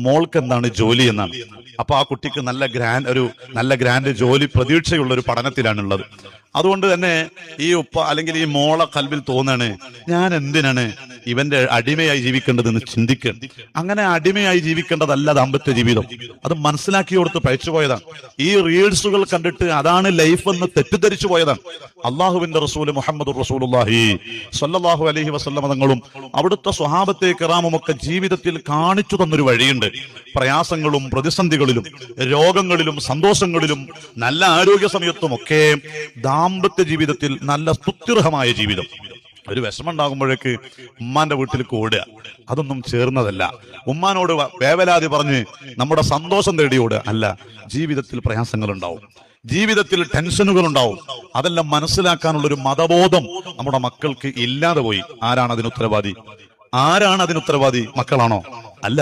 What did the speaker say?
മോൾക്ക് എന്താണ് ജോലി എന്നാണ്. അപ്പൊ ആ കുട്ടിക്ക് നല്ല ഗ്രാൻഡ് ജോലി പ്രതീക്ഷയുള്ള ഒരു പഠനത്തിലാണുള്ളത്. അതുകൊണ്ട് തന്നെ ഈ ഉപ്പ അല്ലെങ്കിൽ ഈ മോളെ കൽവിൽ തോന്നാണ്, ഞാൻ എന്തിനാണ് ഇവന്റെ അടിമയായി ജീവിക്കേണ്ടതെന്ന് ചിന്തിക്കണം. അങ്ങനെ അടിമയായി ജീവിക്കേണ്ടതല്ല ദാമ്പത്യ ജീവിതം. അത് മനസ്സിലാക്കി കൊടുത്ത് പഴിച്ചു പോയതാണ്. ഈ റീൽസുകൾ കണ്ടിട്ട് അതാണ് ലൈഫ് എന്ന് തെറ്റിദ്ധരിച്ചു പോയതാണ്. അള്ളാഹുവിന്റെ റസൂല് മുഹമ്മദ് റസൂലുള്ളാഹി സ്വല്ലല്ലാഹു അലൈഹി വസല്ലം തങ്ങളും അവിടുത്തെ സ്വഹാബത്തെ കിറാമും ഒക്കെ ജീവിതത്തിൽ കാണിച്ചു തന്നൊരു വഴിയുണ്ട്. പ്രയാസങ്ങളും പ്രതിസന്ധികളിലും രോഗങ്ങളിലും സന്തോഷങ്ങളിലും നല്ല ആരോഗ്യ സമയത്തും ഒക്കെ ദാമ്പത്യ ജീവിതത്തിൽ നല്ല സ്തുത്യർഹമായ ജീവിതം. ഒരു വിഷമം ഉണ്ടാകുമ്പോഴേക്ക് ഉമ്മാന്റെ വീട്ടിലേക്ക് ഓടുക, അതൊന്നും ചേർന്നതല്ല. ഉമ്മാനോട് വേവലാതി പറഞ്ഞ് നമ്മുടെ സന്തോഷം തേടി ഓടുക അല്ല. ജീവിതത്തിൽ പ്രയാസങ്ങൾ ഉണ്ടാവും, ജീവിതത്തിൽ ടെൻഷനുകൾ ഉണ്ടാവും. അതെല്ലാം മനസ്സിലാക്കാനുള്ള ഒരു മതബോധം നമ്മുടെ മക്കൾക്ക് ഇല്ലാതെ പോയി. ആരാണ് അതിന് ഉത്തരവാദി? മക്കളാണോ? അല്ല.